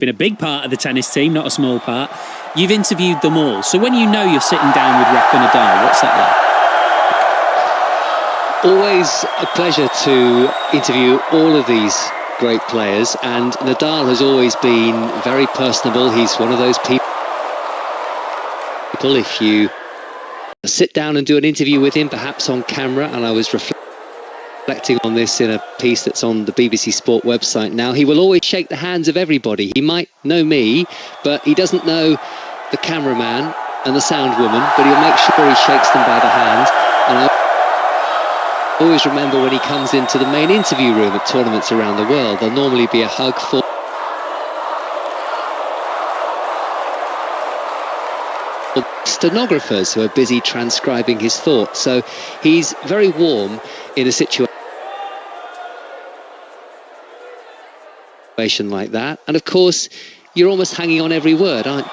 been a big part of the tennis team, not a small part. You've interviewed them all. So when you know you're sitting down with Rafa Nadal, what's that like? Always a pleasure to interview all of these great players, and Nadal has always been very personable. He's one of those people, if you sit down and do an interview with him, perhaps on camera, and I was reflecting on this in a piece that's on the BBC Sport website now, he will always shake the hands of everybody. He might know me, but he doesn't know the cameraman and the sound woman, but he'll make sure he shakes them by the hand. And I always remember when he comes into the main interview room at tournaments around the world, there'll normally be a hug for stenographers who are busy transcribing his thoughts. So he's very warm in a situation like that. And of course, you're almost hanging on every word, aren't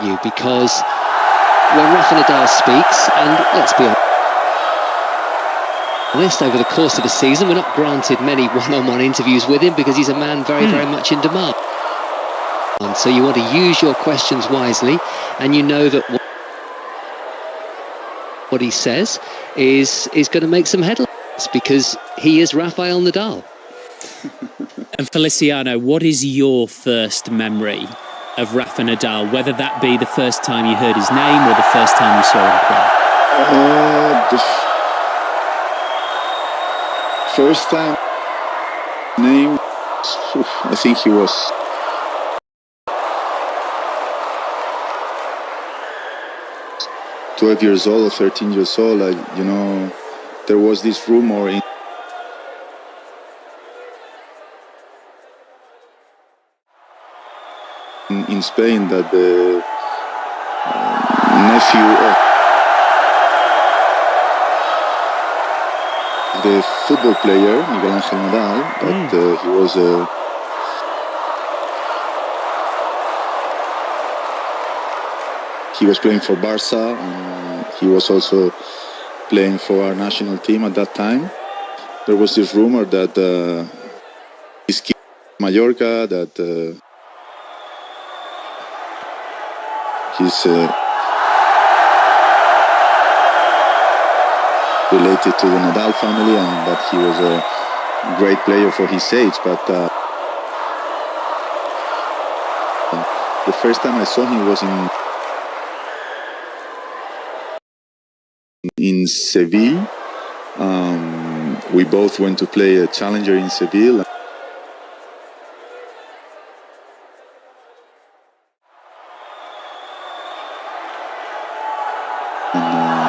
you? Because when Rafa Nadal speaks, and let's be honest, over the course of the season, we're not granted many one-on-one interviews with him because he's a man very, very much in demand. And so you want to use your questions wisely, and you know that what he says is going to make some headlines because he is Rafael Nadal. And Feliciano, what is your first memory of Rafa Nadal, whether that be the first time you heard his name or the first time you saw him play? First time name, I think he was 12 years old or 13 years old. There was this rumor in Spain that the nephew of the football player Miguel Ángel Nadal, that he was playing for Barca, and he was also playing for our national team at that time. There was this rumor that his kid Mallorca, that he's related to the Nadal family, and that he was a great player for his age. But the first time I saw him was in Seville. We both went to play a challenger in Seville. And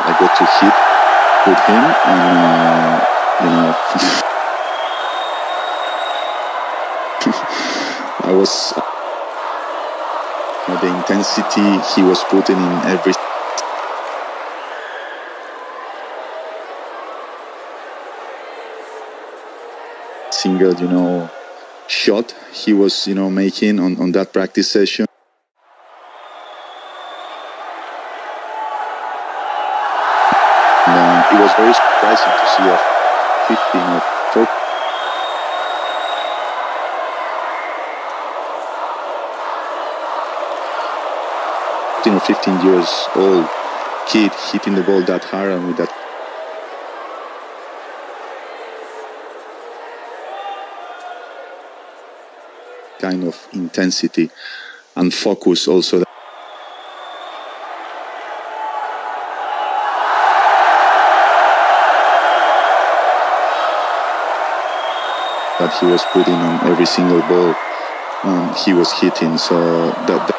I got to hit with him, and I was the intensity he was putting in every single shot he was making on that practice session. It was very surprising to see a 15 or 14 or 15 years old kid hitting the ball that hard and with that kind of intensity and focus also that he was putting on every single ball he was hitting. So that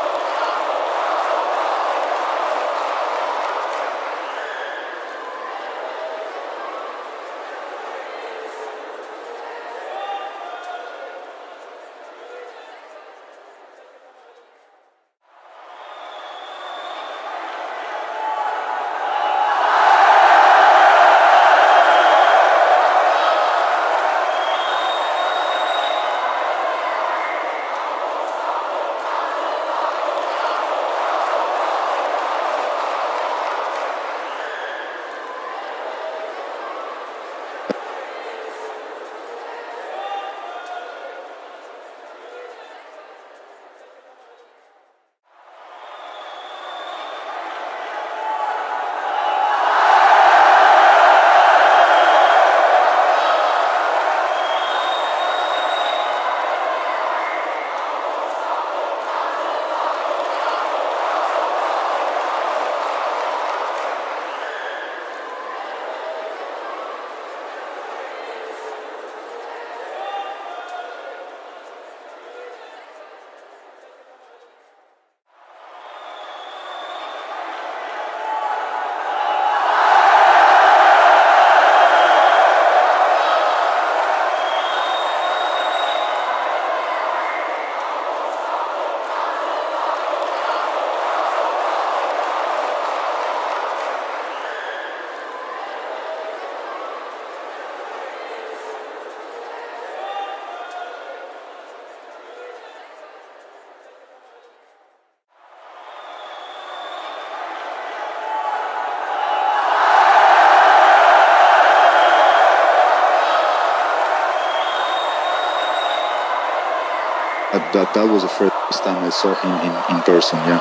That was the first time I saw him in person, yeah.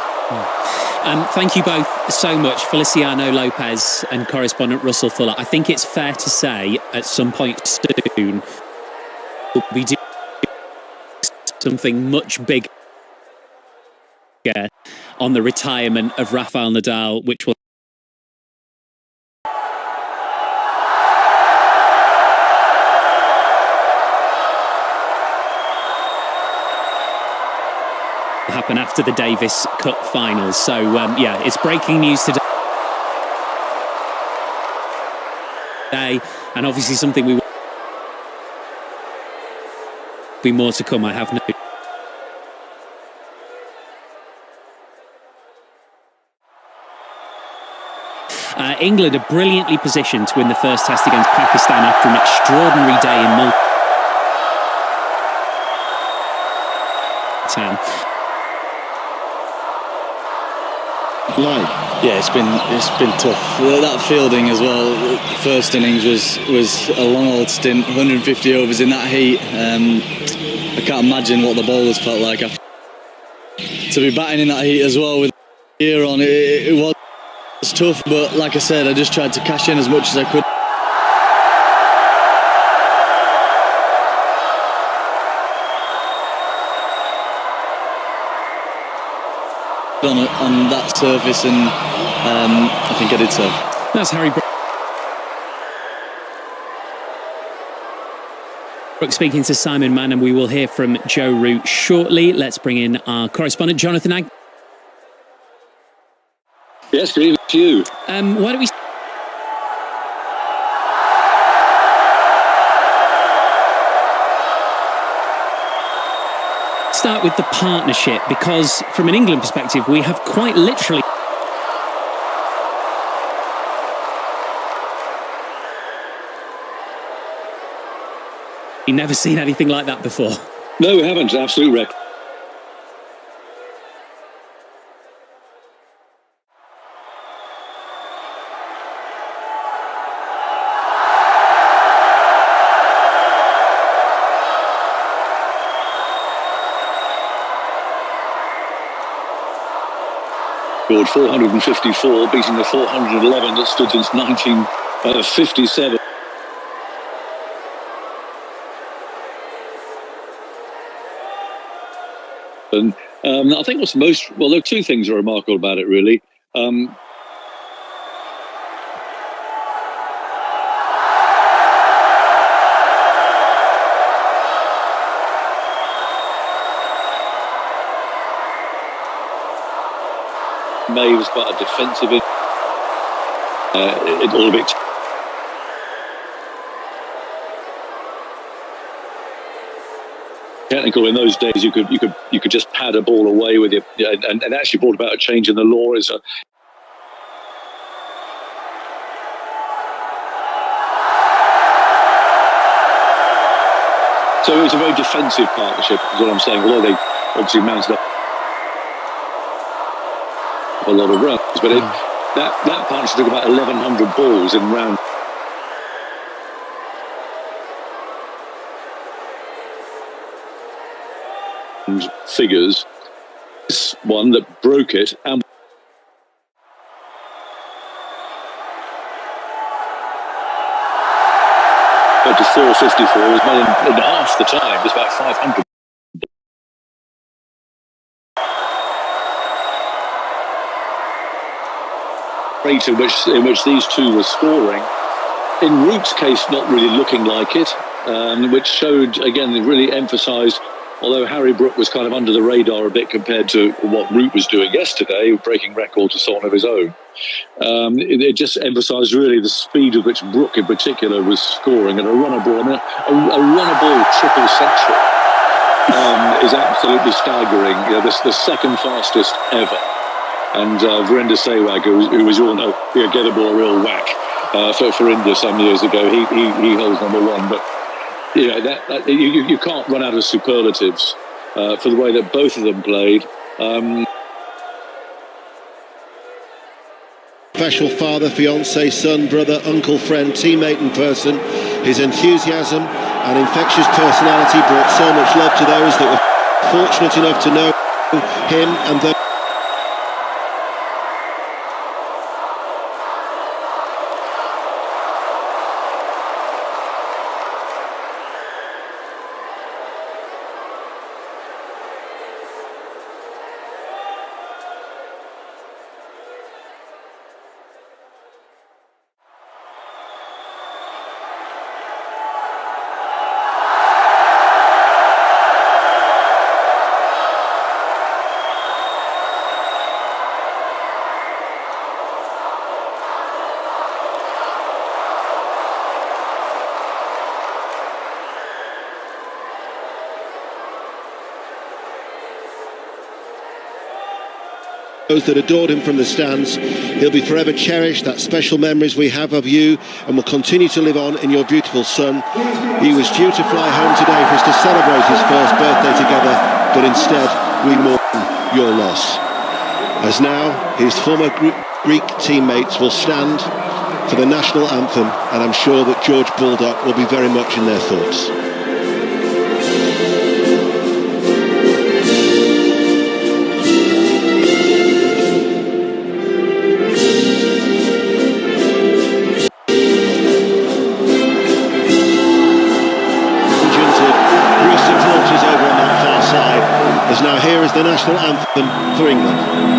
Thank you both so much, Feliciano Lopez and correspondent Russell Fuller. I think it's fair to say at some point soon we'll be doing something much bigger on the retirement of Rafael Nadal, which will happen after the Davis Cup finals. So yeah, it's breaking news today, and obviously something we will be more to come, I have no. England are brilliantly positioned to win the first test against Pakistan after an extraordinary day in Multan. Yeah, it's been tough. That fielding as well. First innings was a long old stint, 150 overs in that heat. I can't imagine what the bowlers felt like after. To be batting in that heat as well with gear on, it was tough. But like I said, I just tried to cash in as much as I could. On that surface, and I think I did so. That's Harry Brooks speaking to Simon Mann, and we will hear from Joe Root shortly. Let's bring in our correspondent, Jonathan Ag. Yes, good evening to you. Why don't we start with the partnership, because from an England perspective we have quite literally never seen anything like that before. No, we haven't. Absolute record. Scored 454, beating the 411 that stood since 1957. And I think what's most, well, there are two things that are remarkable about it, really. May was quite a defensive, all a bit. Technical in those days, you could just pad a ball away with you, and actually brought about a change in the law. So it was a very defensive partnership, is what I'm saying. Although they obviously mounted up a lot of runs, but that partnership took about 1,100 balls in round. Figures, this one that broke it, and went to 454, was made in half the time. It was about 500. Rate in which these two were scoring. In Root's case, not really looking like it, which showed, again, it really emphasised. Although Harry Brook was kind of under the radar a bit compared to what Root was doing yesterday, breaking records and so on of his own, it just emphasised really the speed with which Brook in particular was scoring. And a runner ball, a runner ball triple century is absolutely staggering. You know, the second fastest ever. And Virender Sehwag, who as you all know, gave the ball a real whack for India some years ago. He holds number one, but. You know, you can't run out of superlatives for the way that both of them played. Special father, fiance, son, brother, uncle, friend, teammate and person. His enthusiasm and infectious personality brought so much love to those that were fortunate enough to know him and the those that adored him from the stands. He'll be forever cherished. That special memories we have of you and will continue to live on in your beautiful son. He was due to fly home today for us to celebrate his first birthday together, but instead we mourn your loss. As now his former Greek teammates will stand for the national anthem, and I'm sure that George Baldock will be very much in their thoughts. As now here is the national anthem for England.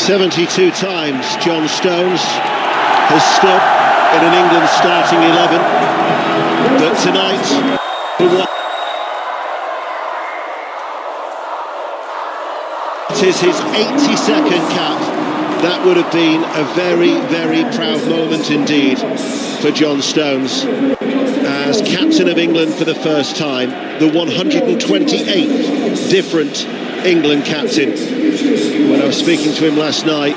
72 times John Stones has stood in an England starting 11, but tonight it is his 82nd cap. That would have been a very, very proud moment indeed for John Stones as captain of England for the first time, the 128th different England captain. When I was speaking to him last night,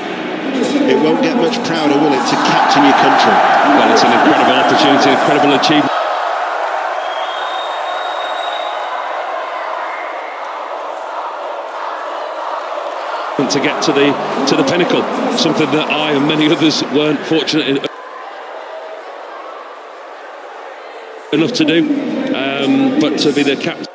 it won't get much prouder, will it, to captain your country? Well, it's an incredible opportunity, incredible achievement. To get to the pinnacle, something that I and many others weren't fortunate enough to do, but to be the captain.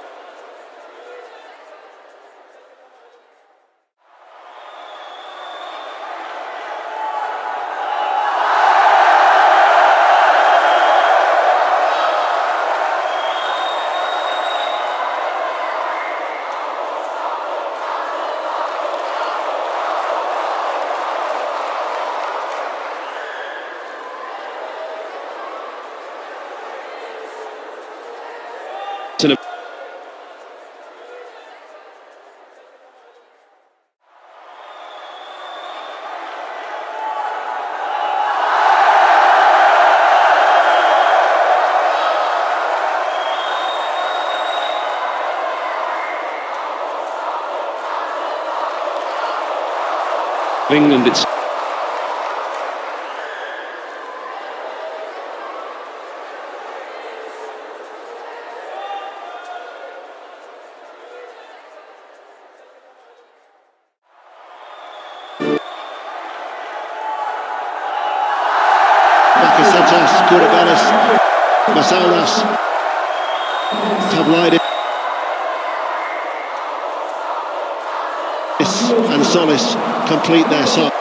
England, it's Bakasetas, Kouroubalis, Masaunas, Pavlidis and Solis complete their side.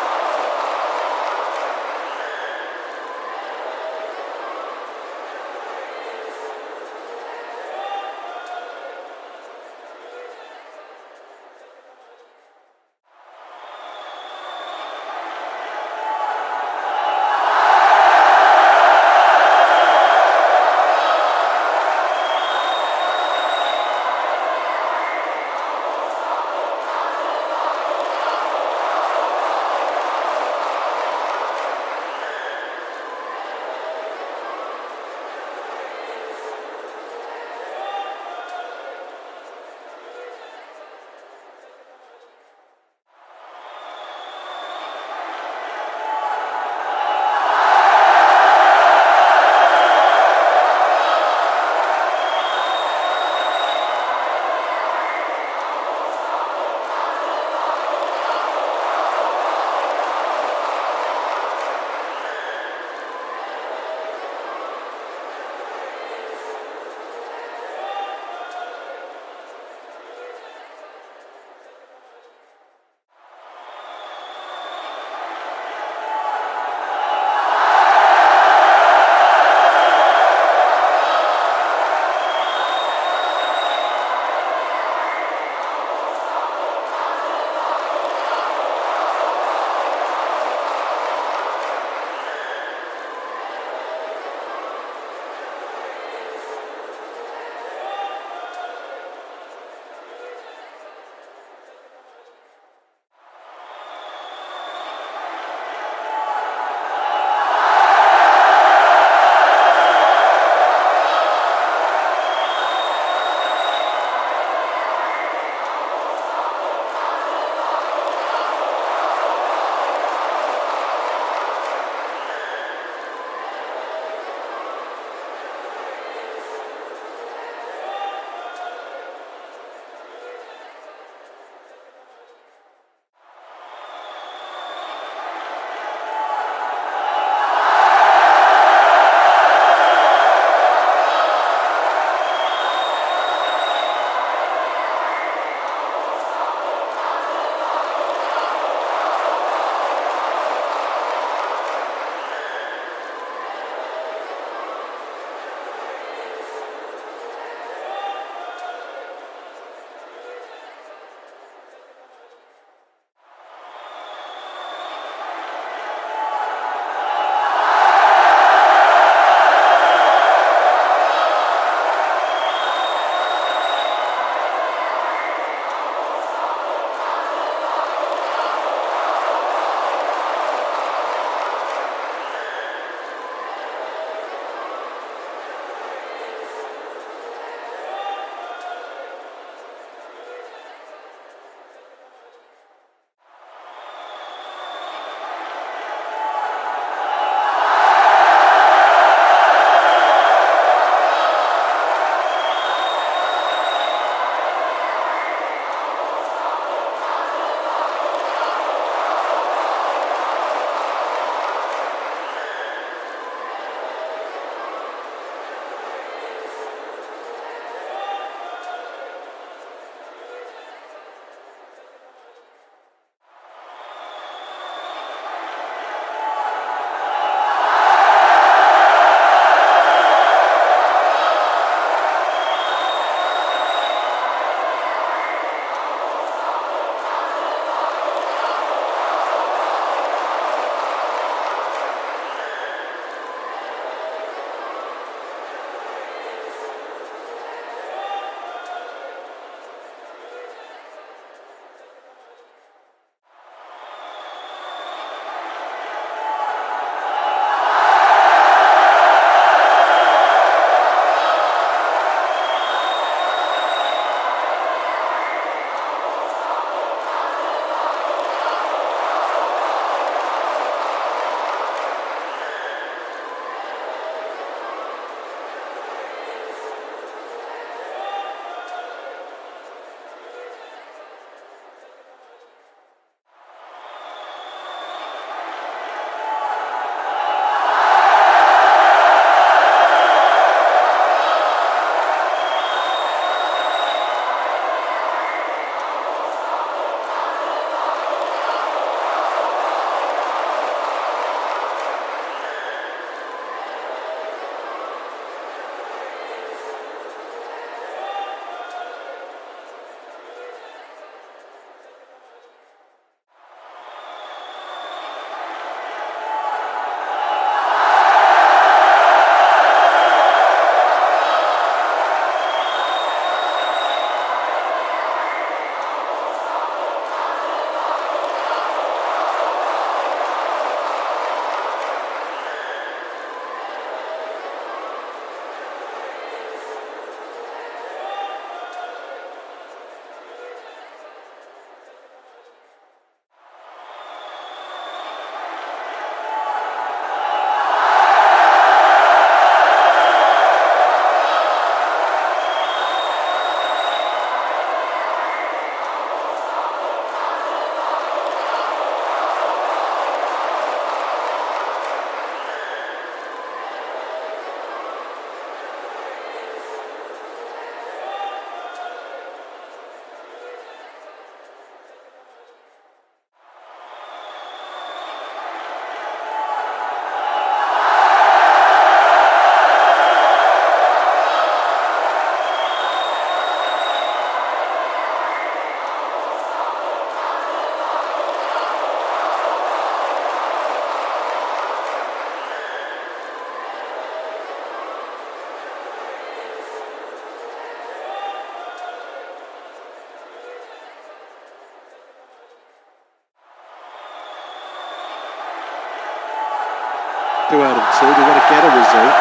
2 out of 2. They want to get a result.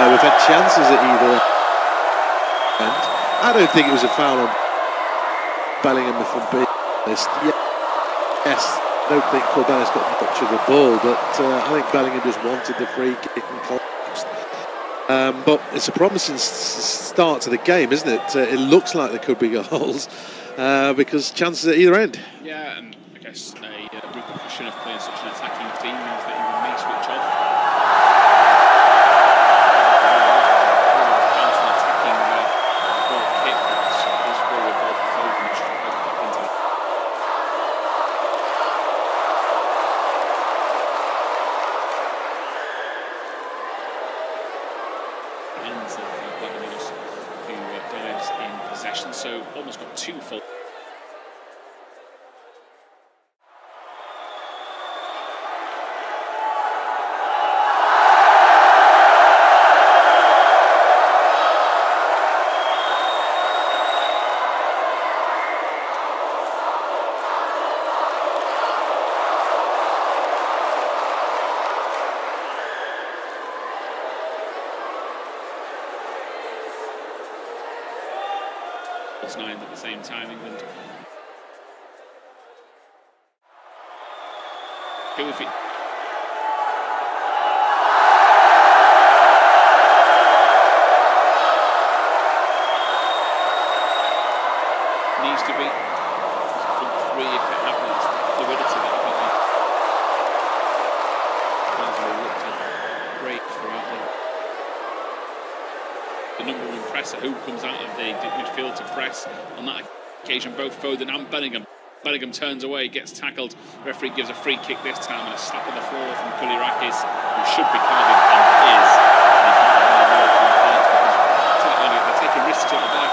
We've had chances at either end. I don't think it was a foul on Bellingham, if I'm being honest. Yes, I don't think Corbella's got much of the ball, but I think Bellingham just wanted the free kick and collapsed. But it's a promising start to the game, isn't it? It looks like there could be goals because chances at either end. Yeah, and I guess a repercussion of playing such an attacking team means that you may switch off. Counter-attacking ball kick, so this ball with both Foden should go back into the hands of Baldock, who dives in possession, so almost got 2 full. Nine at the same time, England. Who if it needs to be front 3 if it happens, fluidity that I think will look to break throughout the number 1 presser who comes out of the midfield to press on that occasion, both Foden and Bellingham. Bellingham turns away, gets tackled. Referee gives a free kick this time and a slap on the floor from Koulirakis, who should be carving and is. They're taking risks at the back.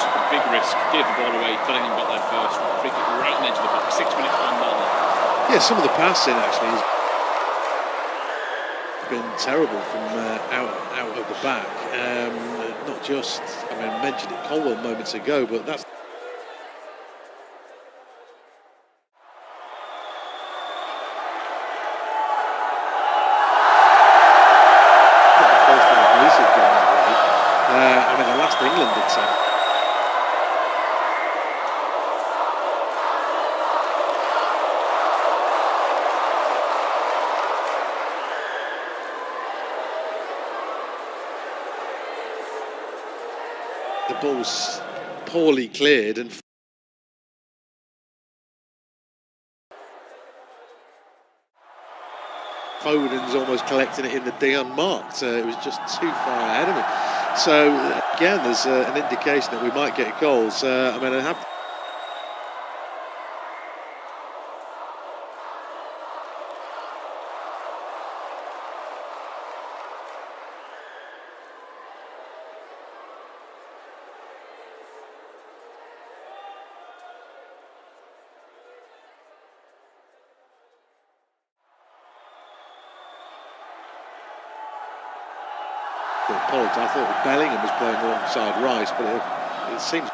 Took a big risk, gave the ball away. Bellingham got there first. Free kick right on the edge of the box. 6 minutes gone down. Yeah, some of the passing actually has been terrible from out of the back. Not just, I mentioned it Colwell moments ago, but that's not the first time Greece have gone that way. The last England did so. The ball's poorly cleared and Foden's almost collecting it in the D unmarked. It was just too far ahead of him. So again, there's an indication that we might get goals. I have apologise. I thought Bellingham was playing alongside Rice, but it seems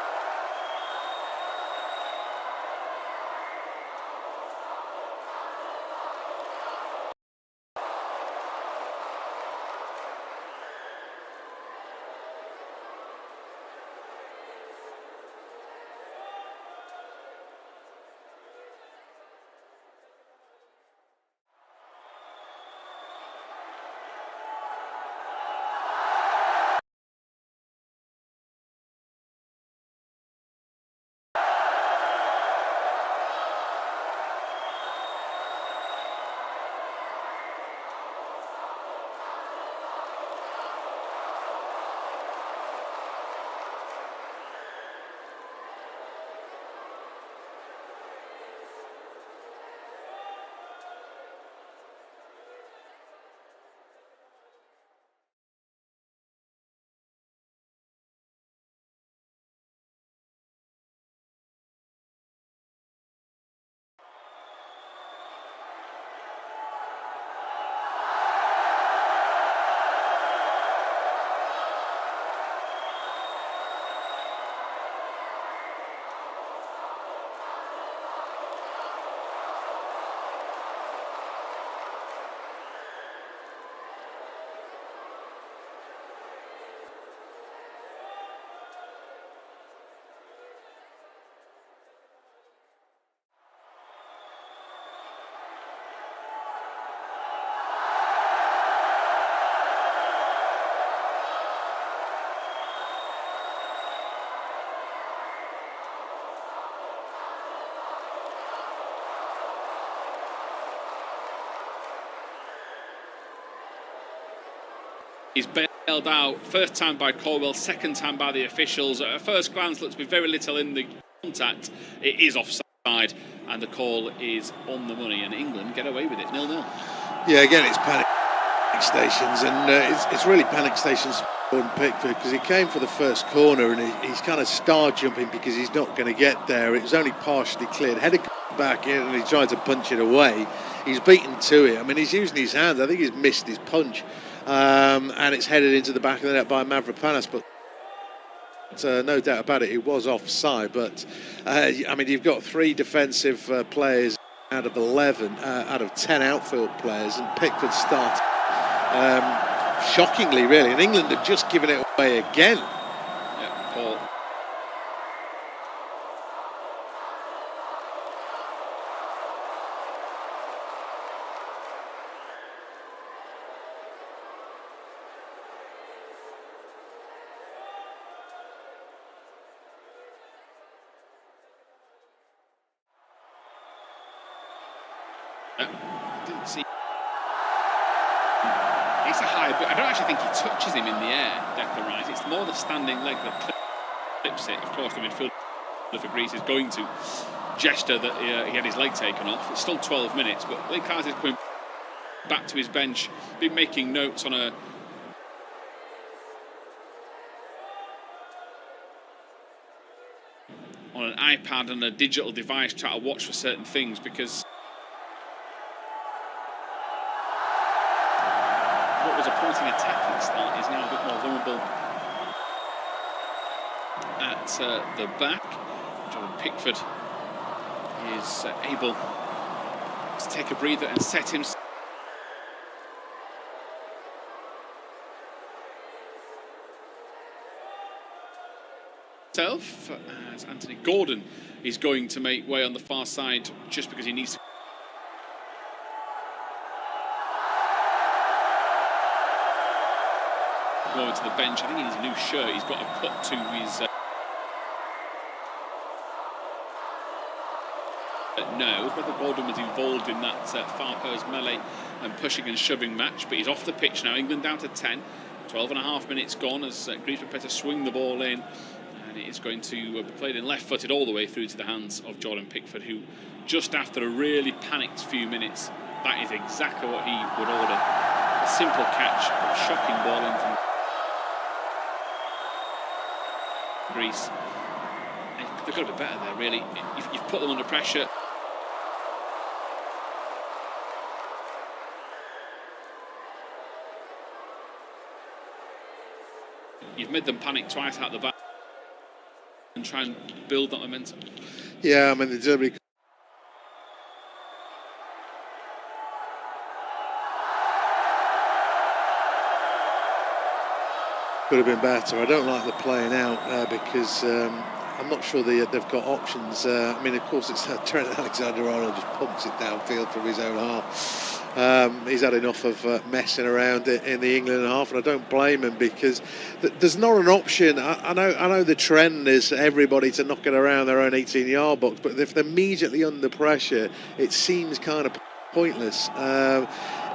He's bailed out, first time by Corwell, second time by the officials. At first glance, looks to be very little in the contact. It is offside, and the call is on the money, and England get away with it, 0-0. Yeah, again, it's panic stations, and it's really panic stations for Gordon Pickford, because he came for the first corner, and he's kind of star jumping because he's not going to get there. It was only partially cleared. Headed back in, and he tried to punch it away. He's beaten to it. I mean, he's using his hands. I think he's missed his punch. And it's headed into the back of the net by Mavropanos, but no doubt about it, it was offside. But I mean, you've got 3 defensive players out of 11, out of 10 outfield players, and Pickford started shockingly, really. And England have just given it away again. Yeah, Paul. Didn't see. It's a high, but I don't actually think he touches him in the air, Declan Rice. It's more the standing leg that clips it. Of course, the midfielder for Greece is going to gesture that he had his leg taken off. It's still 12 minutes, but Lee Carter's coming back to his bench, been making notes on an iPad and a digital device, try to watch for certain things, because what was a pointing attacking start is now a bit more vulnerable at the back. Jordan Pickford is able to take a breather and set himself as Anthony Gordon is going to make way on the far side, just because he needs to go over to the bench. I think he needs a new shirt. He's got a cut to his nose. Whether Gordon was involved in that far post melee and pushing and shoving match, but he's off the pitch now. England down to 10. 12.5 minutes gone as Greece prepare to swing the ball in, and it is going to be played in left-footed all the way through to the hands of Jordan Pickford, who just after a really panicked few minutes, that is exactly what he would order. A simple catch, a shocking ball in from Greece. They've got to be better there, really. You've put them under pressure. You've made them panic twice out the back and try and build that momentum. Yeah, I mean, the Derby could have been better. I don't like the playing out because I'm not sure they've got options. I mean, of course, it's Trent Alexander-Arnold just pumps it downfield from his own half. He's had enough of messing around in the England half, and I don't blame him, because there's not an option. I know the trend is everybody to knock it around their own 18-yard box, but if they're immediately under pressure, it seems kind of pointless.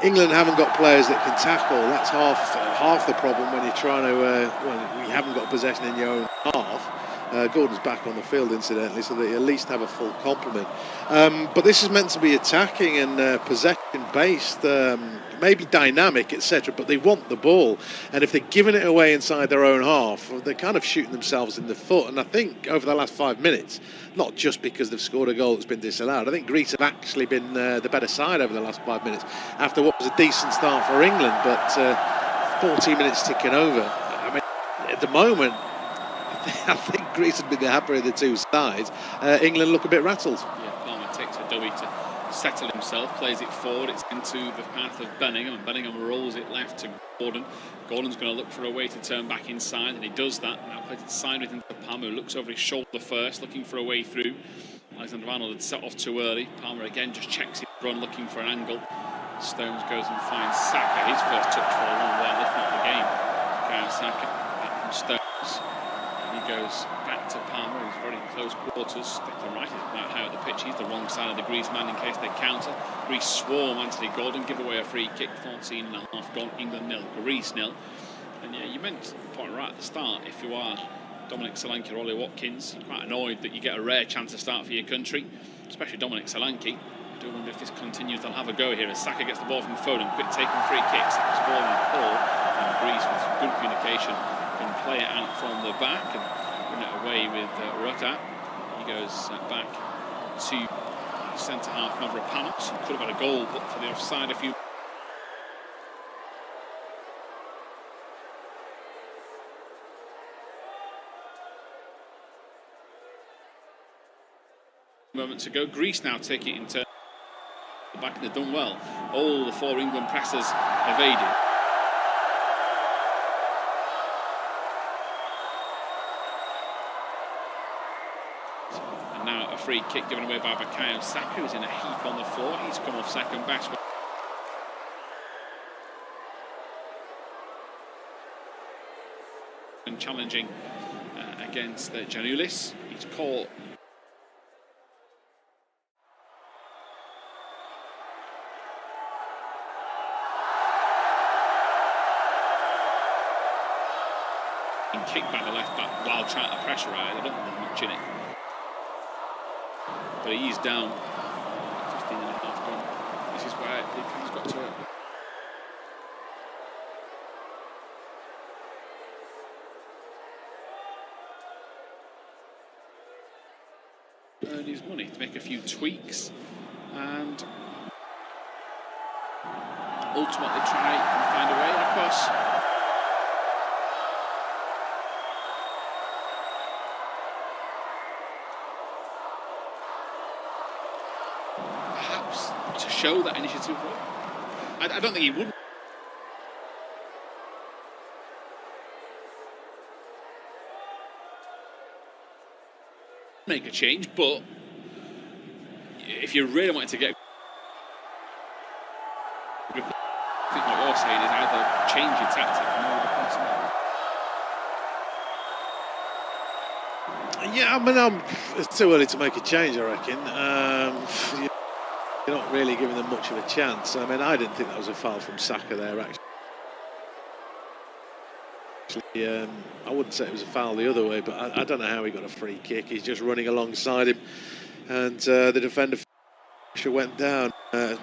England haven't got players that can tackle. That's half the problem when you're trying to when you haven't got possession in your own half. Gordon's back on the field, incidentally, so that you at least have a full complement. But this is meant to be attacking and possession-based, maybe dynamic, etc. But they want the ball, and if they're giving it away inside their own half, they're kind of shooting themselves in the foot. And I think over the last 5 minutes, not just because they've scored a goal that's been disallowed, I think Greece have actually been the better side over the last 5 minutes, after what was a decent start for England, but 14 minutes ticking over. I mean, at the moment, I think Greece would be the happier of the two sides. England look a bit rattled. Yeah, Palmer takes a dummy to settle himself, plays it forward, it's into the path of Bellingham, and Bellingham rolls it left to Gordon. Gordon's going to look for a way to turn back inside, and he does that. Now plays it sideways into Palmer, who looks over his shoulder first, looking for a way through. Alexander-Arnold had set off too early. Palmer again just checks his run, looking for an angle. Stones goes and finds Saka, his first touch for a long while, if not the game. Kyle Saka, back from Stones. He goes back to Palmer, who's very close quarters. Declan Rice is quite high up the pitch. He's the wrong side of the Greece man in case they counter. Greece swarm Anthony Gordon, give away a free kick. 14.5 gone. England 0, Greece 0. And yeah, you meant the point right at the start. If you are Dominic Solanke or Ollie Watkins, you're quite annoyed that you get a rare chance to start for your country, especially Dominic Solanke. I do wonder if this continues, they'll have a go here as Saka gets the ball from Foden, quick taking free kicks. It's ball in Paul, and Greece with good communication can play it out from the back and bring it away with Rutter. He goes back to centre half Mavropanos. Could have had a goal, but for the offside a few. Moments ago, Greece now take it into the back, and they've done well. All the 4 England pressers evaded. And now a free kick given away by Bukayo Saka, who's in a heap on the floor. He's come off second best. And challenging against Giannoulis. He's caught. Kicked by the left back while trying to pressurise. I don't think there's much in it. But he's down. 15 and a half gone. This is where he's got to earn his money, to make a few tweaks and ultimately try and find a way. And of course, to show that initiative. I don't think he would make a change, but if you really wanted to get, I think what you're saying is either change your tactic or move the person. Yeah, I mean, it's too early to make a change, I reckon. You're not really giving them much of a chance. I mean, I didn't think that was a foul from Saka there, actually. I wouldn't say it was a foul the other way, but I don't know how he got a free kick. He's just running alongside him, and the defender went down.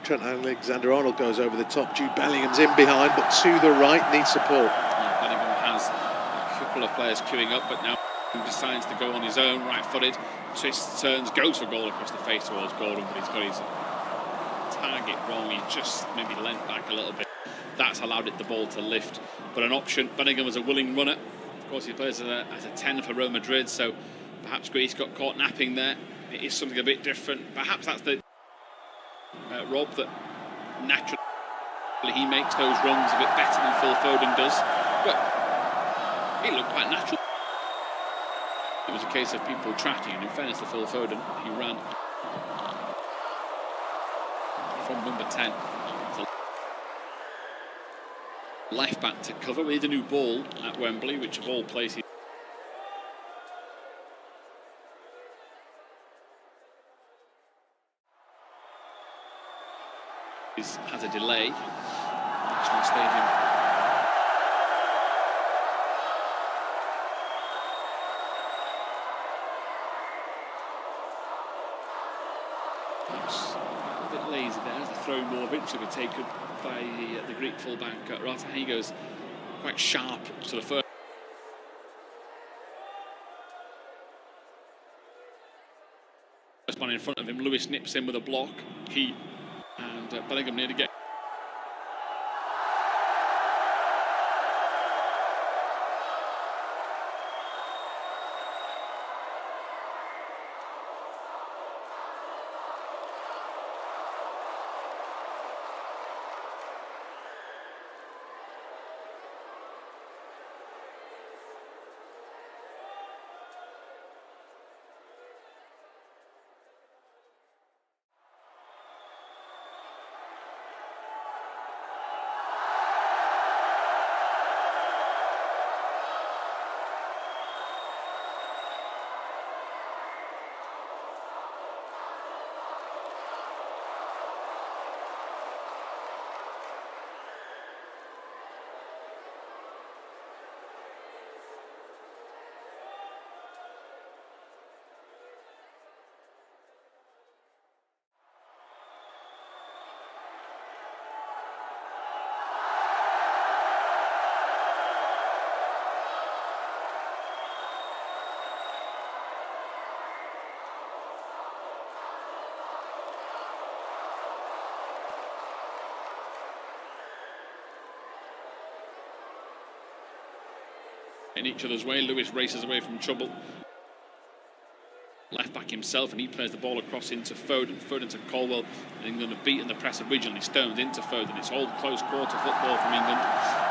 Trent Alexander-Arnold goes over the top. Jude Bellingham's in behind, but to the right, needs support. Yeah, Bellingham has a couple of players queuing up, but now he decides to go on his own, right-footed, twists, turns, goes for goal across the face towards Gordon, but he's got his target wrong. He just maybe leant back a little bit. That's allowed the ball to lift, but an option. Bellingham was a willing runner. Of course, he plays as a 10 for Real Madrid, so perhaps Greece got caught napping there. It is something a bit different. Perhaps that's the Rob, that naturally he makes those runs a bit better than Phil Foden does, but it looked quite natural. It was a case of people tracking, and in fairness to Phil Foden, he ran from number 10 to left back to cover. We need a new ball at Wembley, which of all places has a delay. National Stadium. Perhaps a bit lazy there as the throw more eventually be taken by the Greek fullback Rafael. He goes quite sharp to the first. First man in front of him, Lewis nips in with a block. He and Bellingham near to get. in each other's way. Lewis races away from trouble. Left back himself, and he plays the ball across into Foden. Foden to Colwell. And England have beaten the press originally. Stones into Foden. It's all close quarter football from England.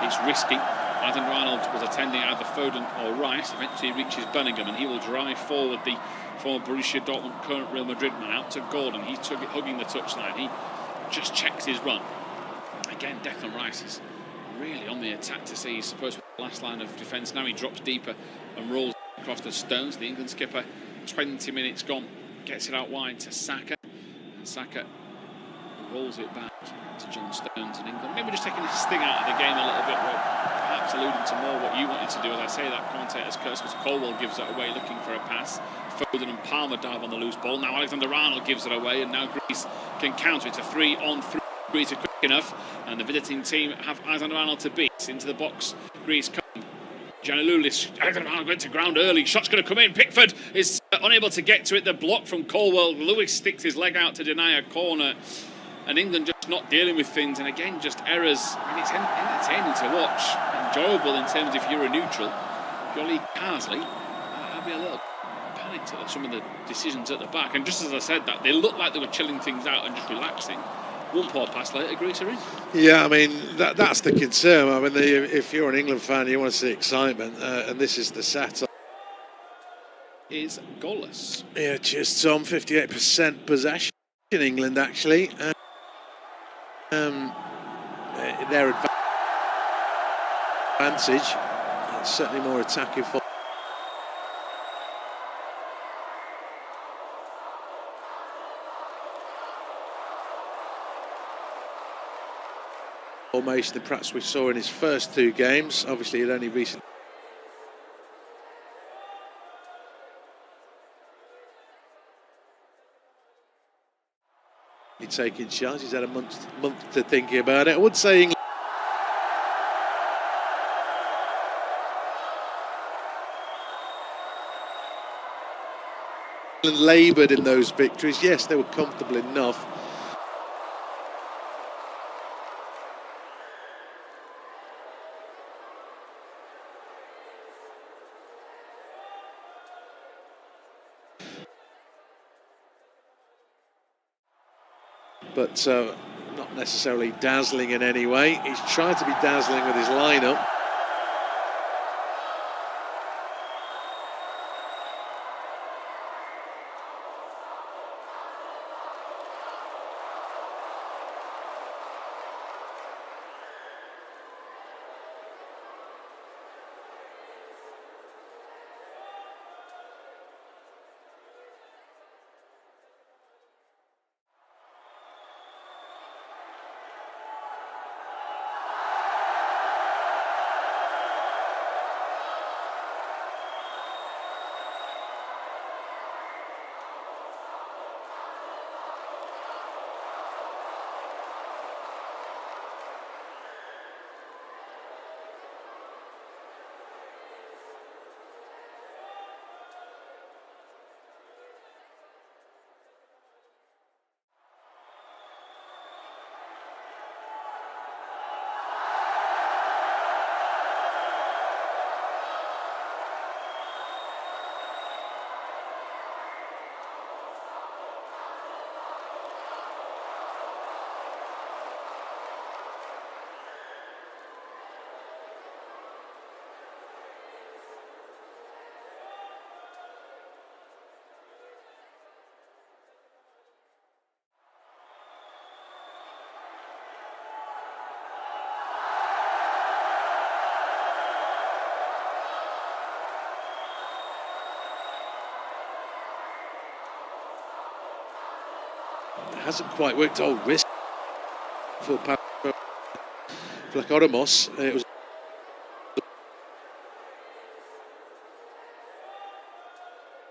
It's risky. Adam Reynolds was attending either Foden or Rice. Eventually reaches Bellingham, and he will drive forward the former Borussia Dortmund, current Real Madrid man, out to Gordon. He's hugging the touchline. He just checks his run. Again, Declan Rice is really on the attack to see. He's supposed to be the last line of defence. Now he drops deeper and rolls across to Stones. The England skipper, 20 minutes gone, gets it out wide to Saka. And Saka rolls it back to John Stones in England. Maybe just taking this thing out of the game a little bit, Rob. Perhaps alluding to more what you wanted to do. As I say, that commentator's curse, because Colwell gives it away looking for a pass. Foden and Palmer dive on the loose ball. Now Alexander-Arnold gives it away, and now Greece can counter. It's a 3-on-3. Greece are quick enough, and the visiting team have Alexander-Arnold to beat. Into the box, Greece come. Giannoulis, Alexander-Arnold went to ground early. Shot's going to come in. Pickford is unable to get to it. The block from Colwell. Lewis sticks his leg out to deny a corner. And England just not dealing with things. And again, just errors. I mean, it's entertaining to watch. Enjoyable in terms if you're a neutral. If you're Lee Carsley, I'd be a little panicked at some of the decisions at the back. And just as I said that, they looked like they were chilling things out and just relaxing. One poor pass later, Greece are in. Yeah, I mean, that's the concern. I mean, if you're an England fan, you want to see excitement, and this is the setup. Is goalless. Yeah, just on 58% possession in England, actually. Their advantage, it's certainly more attacking for. Formation than perhaps we saw in his first two games. Obviously, it only recently. Taking charge. He's had a month to think about it. I would say England laboured in those victories. Yes, they were comfortable enough. But not necessarily dazzling in any way. He's tried to be dazzling with his lineup. Hasn't quite worked. Oh, risk for Flacodomos. It was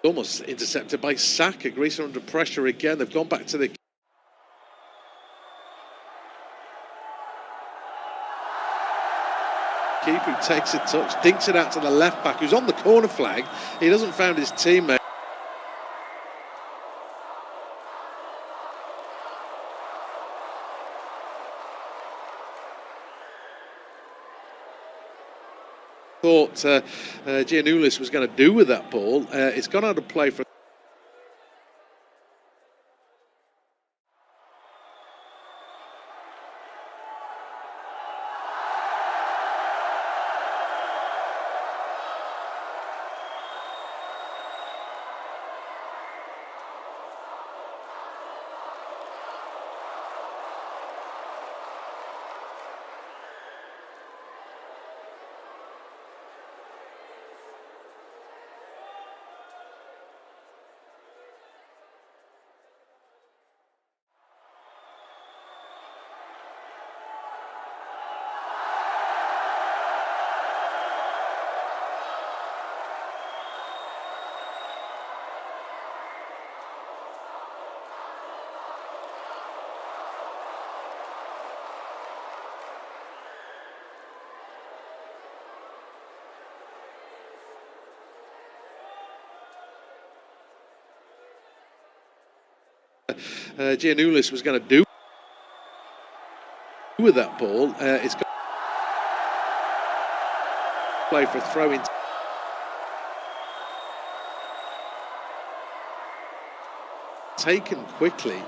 almost intercepted by Saka. Greece are under pressure again. They've gone back to the keeper, who takes a touch, dinks it out to the left back, who's on the corner flag. He doesn't find his teammate. thought Giannoulis was going to do with that ball. It's gone out of play for. Giannoulis was going to do with that ball. It's got play for a throw-in. Taken quickly.